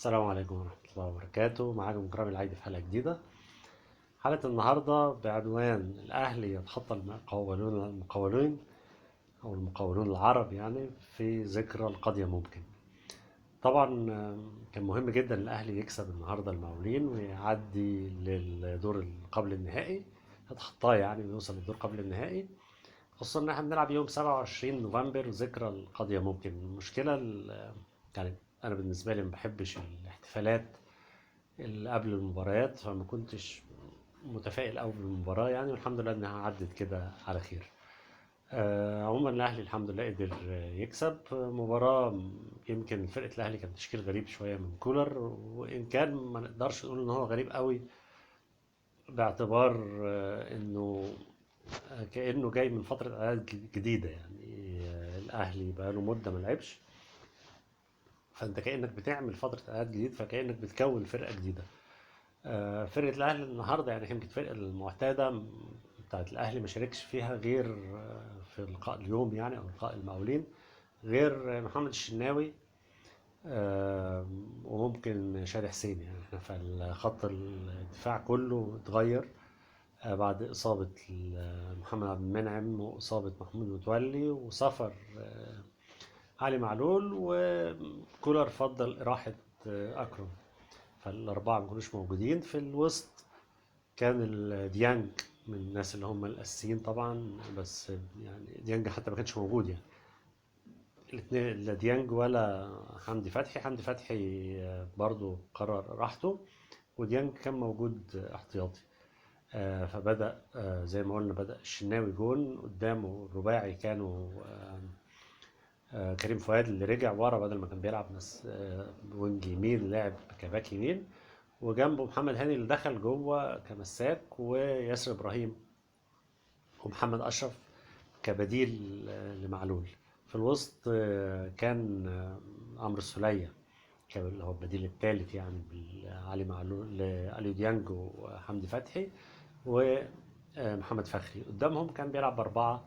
السلام عليكم ورحمة الله وبركاته. معاكم كرام العيدي في حلقة جديدة. حلقة النهاردة بعنوان الأهلي يتخطى المقاولون أو المقاولون العرب، يعني في ذكرى القضية ممكن. طبعا كان مهم جدا الأهلي يكسب النهاردة المقاولين ويعدي للدور قبل النهائي، يتخطاه يعني ويوصل للدور قبل النهائي، خصوصا ان احنا بنلعب يوم 27 نوفمبر ذكرى القضية ممكن. المشكلة يعني انا بالنسبة لي ما بحبش الاحتفالات اللي قبل المباريات، فما كنتش متفائل قوي بالمباراة يعني، والحمد لله انها عدت كده على خير. عموما الاهلي الحمد لله قدر يكسب مباراة. يمكن فرقة الاهلي كان تشكيل غريب شوية من كولر، وان كان ما نقدرش نقول ان هو غريب قوي، باعتبار انه كأنه جاي من فترة اعداد جديدة يعني. الاهلي بقاله مدة ما لعبش، فانت كأنك بتعمل فترة اعداد جديد، فكأنك بتكون فرقة جديدة. فرقة الأهلي النهاردة يعني يمكن الفرقة المعتادة بتاعت الأهلي ما شاركش فيها غير في لقاء اليوم يعني، أو لقاء المقاولين، غير محمد الشناوي وممكن شادي حسين. يعني احنا في خط الدفاع كله اتغير بعد إصابة محمد عبد المنعم وإصابة محمود متولي وسفر علي معلول، وكولر فضل إراحة أكرم، فالأربعة ما كانوش موجودين. في الوسط كان ديانج من الناس اللي هم الأساسيين طبعا، بس يعني ديانج حتى ما كانش موجود يعني. الاثنين لا ديانج ولا حمدي فتحي. حمدي فتحي برضو قرر راحته، وديانج كان موجود احتياطي. فبدأ زي ما قلنا، بدأ الشناوي جون قدامه الرباعي، كانوا كريم فؤاد اللي رجع ورا بدل ما كان بيلعب ناس وينج يمين، لعب كباك يمين، وجنبه محمد هاني اللي دخل جوه كمساك، وياسر ابراهيم ومحمد اشرف كبديل لمعلول. في الوسط كان عمرو السولية اللي هو البديل الثالث يعني، علي معلول لأليو ديانج وحمدي فتحي ومحمد فخري. قدامهم كان بيلعب بأربعة،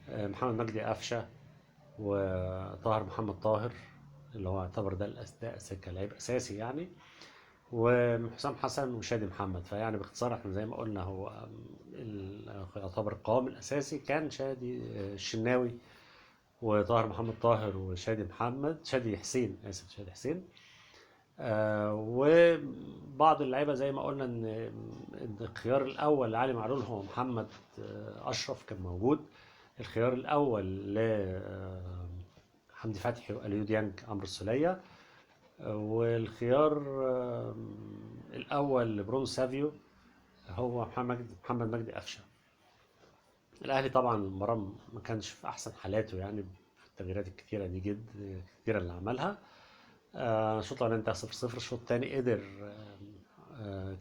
محمد مجدي قفشة وطاهر محمد طاهر اللي هو يعتبر ده كلاعب أساسي يعني، وحسام حسن وشادي محمد. فيعني باختصار احنا زي ما قلنا، هو يعتبر القوام الأساسي كان شادي الشناوي وطاهر محمد طاهر شادي حسين، آسف، شادي حسين. وبعض اللعيبة زي ما قلنا إن الخيار الأول لعلي معلول هو محمد أشرف كان موجود. الخيار الأول لحمدي فتحي وأليو ديانج عمرو السولية. والخيار الأول لبرونو سافيو هو محمد مجدي قفشة. الأهلي طبعا المباراة ما كانش في أحسن حالاته يعني، في التغييرات الكتيرة دي كتيرة اللي عملها. الشوط الأولاني انتهى 0-0. الشوط الثاني قدر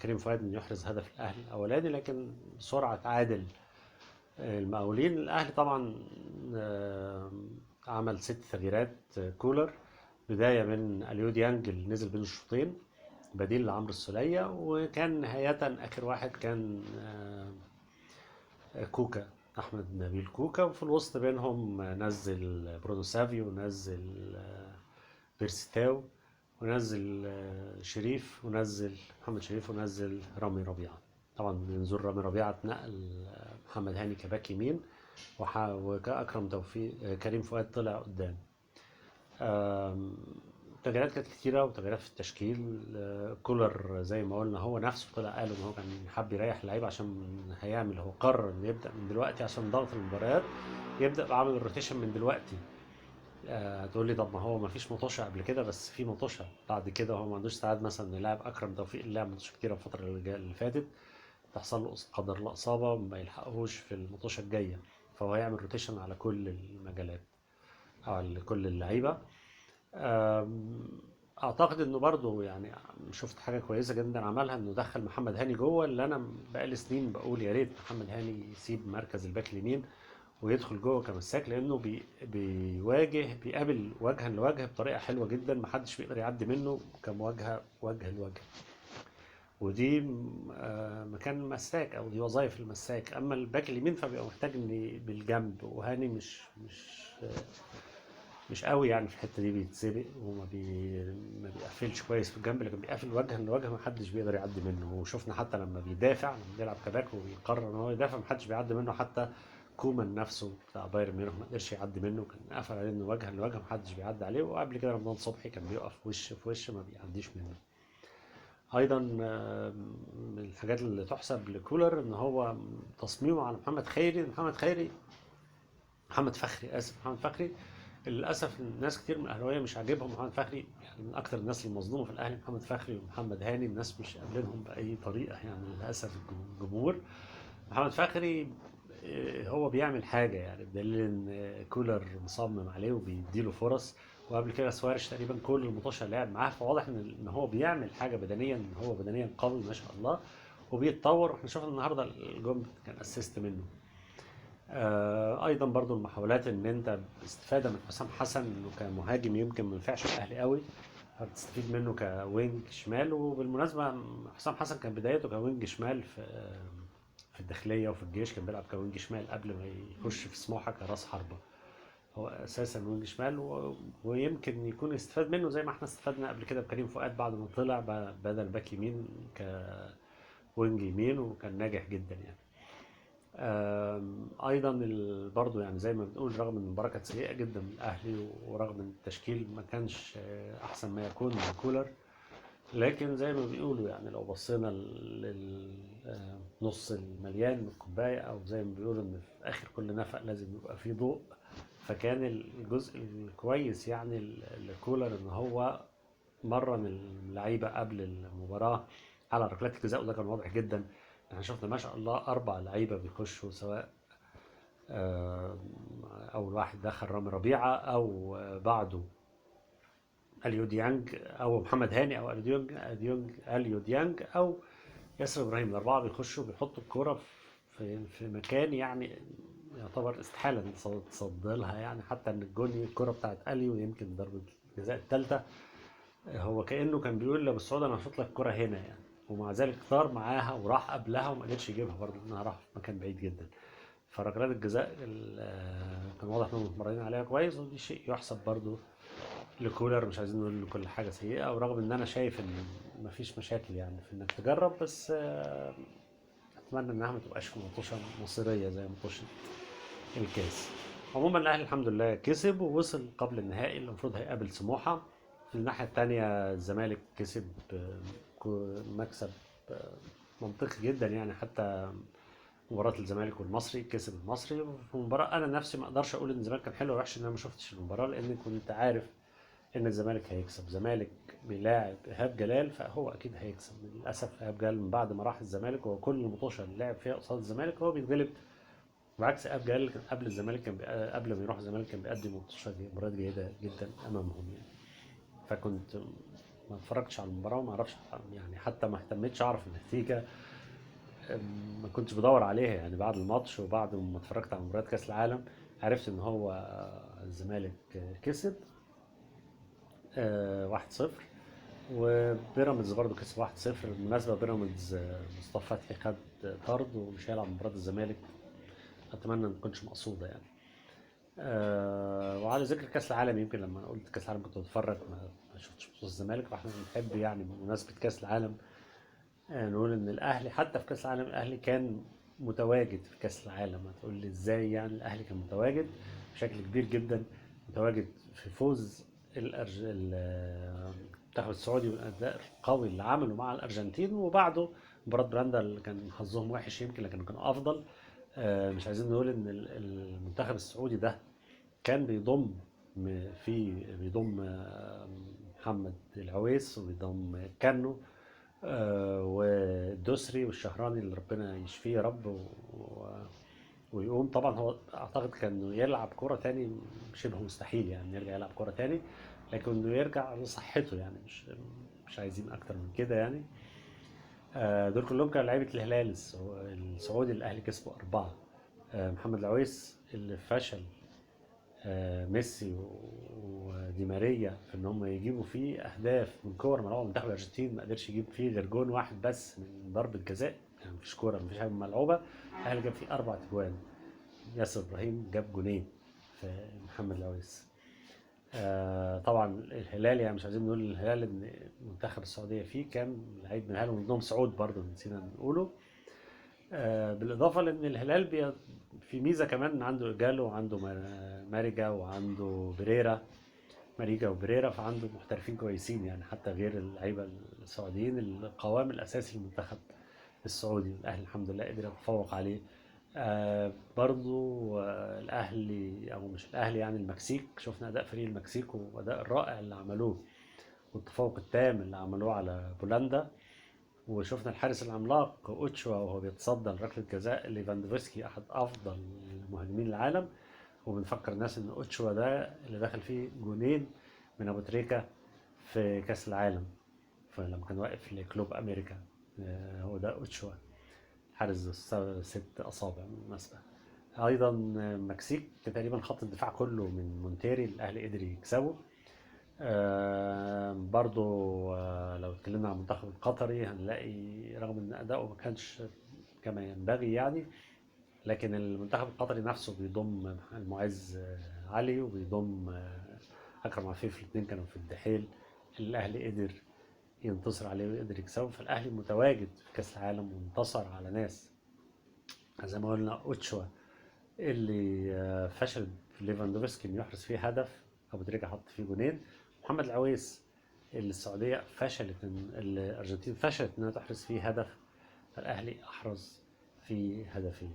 كريم فؤاد إنه يحرز هدف الأهلي الأولاني، لكن بسرعة تعادل المقاولين. الأهلي طبعا عمل 6 تغييرات كولر، بداية من أليو ديانج اللي نزل بين الشوطين بديل لعمرو السولية، وكان نهاية آخر واحد كان كوكا، أحمد نبيل كوكا. وفي الوسط بينهم نزل برونو سافيو، ونزل بيرستاو، ونزل شريف، ونزل محمد شريف، ونزل رامي ربيعة. طبعا بنزول رامي ربيعة اتنقل محمد هاني كباك يمين، وكأكرم توفيق كريم فؤاد طلع قدام. تغييرات كانت كتيرة وتغييرات في التشكيل. كولر زي ما قلنا هو نفسه طلع قال ان هو كان حابب يريح اللعيبة، عشان هو قرر انه يبدأ من دلوقتي عشان ضغط المباريات، يبدأ بعمل الروتيشن من دلوقتي. هتقول لي طب ما هو ما فيش مطوشة قبل كده، بس في مطوشة بعد كده. هو ما عندوش ساعات مثلا يلاعب اكرم توفيق اللي لعب مطوشة كتيرة الفترة اللي فاتت، تحصل له قدر الله اصابة ما يلحقهوش في المطوشة الجاية، فهو هيعمل روتيشن على كل المجالات او على كل اللعيبة. اعتقد انه برضه يعني شفت حاجه كويسه جدا عملها، انه دخل محمد هاني جوه، اللي انا بقالي سنين بقول يا ريت محمد هاني يسيب مركز الباك اليمين ويدخل جوه كمساك، لانه بيقابل وجها لوجه بطريقه حلوه جدا، محدش بيقدر يعدي منه كمواجهه وجه لوجه. ودي مكان مساك، او دي وظائف المساك. اما الباك اليمين فبيبقى محتاج ان بالجنب، وهاني مش مش قوي يعني في الحته دي، بيتسبق ما بيقفلش كويس في الجنب، لكن بيقفل وجها لوجه ما حدش بيقدر يعدي منه. وشفنا حتى لما بيدافع، لما بيلعب كباك وبيقرر ان هو يدافع، ما حدش بيعدي منه. حتى كومان نفسه بتاع بايرن ميونخ ما قدرش يعدي منه، كان قفل عليه انه وجها لوجه ما حدش بيعدي عليه. وقبل كده رمضان صبحي كان بيقف وش في وش ما بيعديش منه. ايضا من الحاجات اللي تحسب لكولر ان هو تصميمه على محمد فخري، محمد فخري. للاسف الناس كتير من الاهلاويه مش عاجبهم محمد فخري، يعني من اكتر الناس المظلومه في الاهلي محمد فخري ومحمد هاني. الناس مش قابلينهم باي طريقه يعني، للاسف الجمهور. محمد فخري هو بيعمل حاجه يعني، بدليل ان كولر مصمم عليه وبيديله فرص. وقبل كده سوارش تقريبا كل المطوشه اللي لعب معاه، فواضح ان هو بيعمل حاجه بدنيا، ان هو بدنيا قوي ما شاء الله وبيتطور. واحنا شفنا النهارده الجون كان اسيست منه. ايضا برضو المحاولات ان انت استفاده من حسام حسن انه كمهاجم يمكن ما ينفعش الاهلي قوي، هتستفيد منه كوينج شمال. وبالمناسبه حسام حسن كان بدايته كوينج شمال في الداخليه وفي الجيش، كان بيلعب كوينج شمال قبل ما يخش في سموحه كراس حربه. هو اساسا وينج شمال ويمكن يكون استفاد منه زي ما احنا استفدنا قبل كده بكريم فؤاد بعد ما طلع بدل باك يمين كوينج يمين، وكان ناجح جدا يعني. ايضا برضو يعني زي ما بنقول، رغم ان المباراه كانت سيئه جدا من الاهلي، ورغم ان التشكيل ما كانش احسن ما يكون من كولر، لكن زي ما بيقولوا يعني لو بصينا للنص المليان من الكوبايه، او زي ما بيقولوا ان في اخر كل نفق لازم يبقى فيه ضوء. فكان الجزء الكويس يعني لكولر ان هو مرن اللعيبه قبل المباراه على ركلات الجزاء، وده كان واضح جدا. احنا شفنا ما شاء الله 4 لعيبه بيخشوا، سواء آه، اول واحد دخل رامي ربيعه، او بعده اليو ديانج، او محمد هاني، او اليو ديانج، او ياسر ابراهيم. الاربعه بيخشوا بيحطوا الكوره في مكان يعني يعتبر استحاله ان تصد لها يعني. حتى ان الكوره بتاعت اليو يمكن ضربه الجزاء الثالثه، هو كانه كان بيقول لابو السعود انا هشوط لك الكوره هنا يعني. ومع ذلك طار معاها وراح قبلها وما قدرش يجيبها برضه، لانها راح في مكان بعيد جدا. فركلات الجزاء كان واضح انهم متمرنين عليها كويس، ودي شيء يحسب برضو لكولر. مش عايزين نقول ان كل حاجه سيئه، ورغم ان انا شايف ان مفيش مشاكل يعني في انك تجرب، بس اتمنى انها ما تبقاش في مطوشه مصيريه زي مطوشه الكاس. عموما الاهلي الحمد لله كسب ووصل قبل النهائي اللي المفروض هيقابل سموحه. في الناحيه الثانيه الزمالك كسب مكسب منطقي جدا يعني. حتى مباراة الزمالك والمصري كسب المصري في مباراة أنا نفسي ما أقدرش أقول إن الزمالك كان حلو ولا وحش، إن أنا ما شفتش المباراة، لأن كنت عارف إن الزمالك هيكسب. زمالك بيلاعب إيهاب جلال، فهو أكيد هيكسب. للأسف إيهاب جلال من بعد ما راح الزمالك، هو كل المطوشة اللي لعب فيها قصاد الزمالك هو بيتغلب. بعكس إيهاب جلال كان قبل الزمالك، قبل ما يروح الزمالك كان بيقدم مباريات جيدة جدا أمامهم يعني. فكنت ما اتفرجتش على المباراة وما اعرفش يعني، حتى ما اهتمتش اعرف النتيجة. ما كنتش بدور عليها يعني. بعد الماتش وبعد ما اتفرجت على مباريات كاس العالم عرفت ان هو الزمالك كسب 1-0. وبيراميدز برضه كسب 1-0. بالمناسبة بيراميدز مصطفى فتحي خد طرد ومش هيلعب مباراة الزمالك، اتمنى ما تكونش مقصودة يعني. وعلى ذكر كاس العالم، يمكن لما انا قلت كاس العالم كنت بتفرج ما شفتش ماتش الزمالك، فاحنا بنحب يعني بمناسبة كاس العالم نقول ان الاهلي حتى في كاس العالم الاهلي كان متواجد في كاس العالم. هتقول لي ازاي يعني؟ الاهلي كان متواجد بشكل كبير جدا، متواجد في فوز المنتخب السعودي والاداء القوي اللي عمله مع الارجنتين، وبعده مباراه براندا اللي كان حظهم وحش يمكن، لكن كانوا افضل. مش عايزين نقول ان المنتخب السعودي ده كان بيضم محمد العويس، وبيضم كانو والدوسري والشهراني اللي ربنا يشفيه يا رب ويقوم. طبعا هو اعتقد كان انه يلعب كرة تاني شبه مستحيل يعني، يرجع يلعب كرة تاني، لكن انه يرجع لصحته يعني مش عايزين اكتر من كده يعني. دول كلهم كانوا لعيبة الهلال السعودي اللي الاهلي كسبوا 4. محمد العويس اللي فشل ميسي ودي ماريا في ان هم يجيبوا فيه اهداف من كور ملعوبه. منتخب الارجنتين ما قدرش يجيب فيه غير جون واحد بس من ضربه جزاء يعني، مفيش كوره مفيش حاجه ملعوبه. الاهلي جاب فيه 4 اجوان. ياسر ابراهيم جاب جونين في محمد العويس. طبعا الهلال، يعني مش عايزين نقول الهلال ان منتخب السعوديه فيه كام لعيب من الهلال، ومنهم سعود برضه نسينا نقوله. بالاضافه لان الهلال في ميزه كمان، عنده جالو وعنده ماريجا وعنده بريرا، ماريجا وبريرا، فعنده محترفين كويسين يعني، حتى غير اللعيبه السعوديين. القوام الاساسي للمنتخب السعودي الاهلي الحمد لله قدر يتفوق عليه. برضو الاهلي، او مش الاهلي يعني، المكسيك، شفنا اداء فريق المكسيك واداء الرائع اللي عملوه، والتفوق التام اللي عملوه على بولندا. وشفنا الحارس العملاق اوتشوا وهو بيتصدى لركله جزاء ليفاندوفسكي، احد افضل مهاجمين العالم. وبنفكر الناس ان اوتشوا ده اللي دخل فيه جونين من ابو تريكه في كاس العالم، فلما كان واقف لكلوب امريكا. هو ده اوتشوا، حارس ست اصابع بالمناسبه. ايضا المكسيك تقريبا خط الدفاع كله من مونتيري، الاهلي قدر يكسبه. برضو لو اتكلمنا عن المنتخب القطري هنلاقي رغم ان اداؤه ما كانش كما ينبغي يعني، لكن المنتخب القطري نفسه بيضم المعز علي، وبيضم اكرم عفيف، الاثنين كانوا في الدحيل. الاهلي قدر ينتصر عليه ويقدر يكسبه، فالاهلي متواجد في كاس العالم وانتصر على ناس زي ما قلنا اوتشوا اللي فشل في ليفاندوفسكي انه يحرز فيه هدف، ابو تريكه حط فيه جونين. محمد العويس اللي السعوديه فشلت الارجنتين فشلت انها تحرز فيه هدف، فالاهلي احرز فيه هدفين.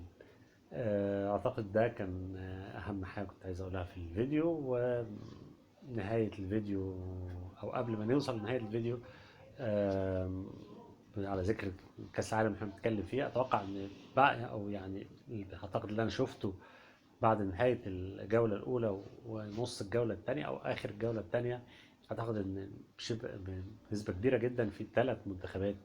اعتقد ده كان اهم حاجه كنت عايز اقولها في الفيديو. ونهايه الفيديو، او قبل ما نوصل لنهايه الفيديو، على ذكر كاس العالم اللي احنا بنتكلم فيه، اتوقع ان بقى، او يعني اعتقد اللي انا شفته بعد نهايه الجوله الاولى ونص الجوله الثانيه او اخر الجوله الثانيه، اعتقد ان شبه بنسبه كبيره جدا في 3 منتخبات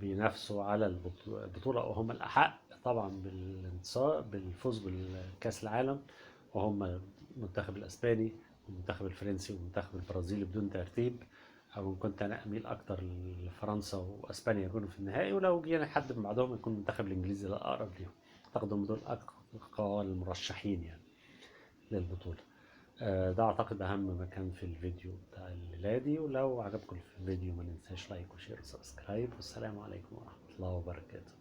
بينافسوا على البطوله، وهم الاحق طبعا بالانتصار بالفوز بالكاس العالم، وهم المنتخب الاسباني والمنتخب الفرنسي والمنتخب البرازيلي بدون ترتيب. او كنت انا اميل اكتر لفرنسا واسبانيا يكونوا في النهائي، ولو جينا حد من بعدهم يكون المنتخب الانجليزي الاقرب ليهم. اعتقد هم دول اقوى المرشحين يعني للبطوله. ده اعتقد اهم مكان في الفيديو بتاع الليله دي. ولو عجبكم الفيديو ما ننساش لايك وشير وسبسكرايب، والسلام عليكم ورحمه الله وبركاته.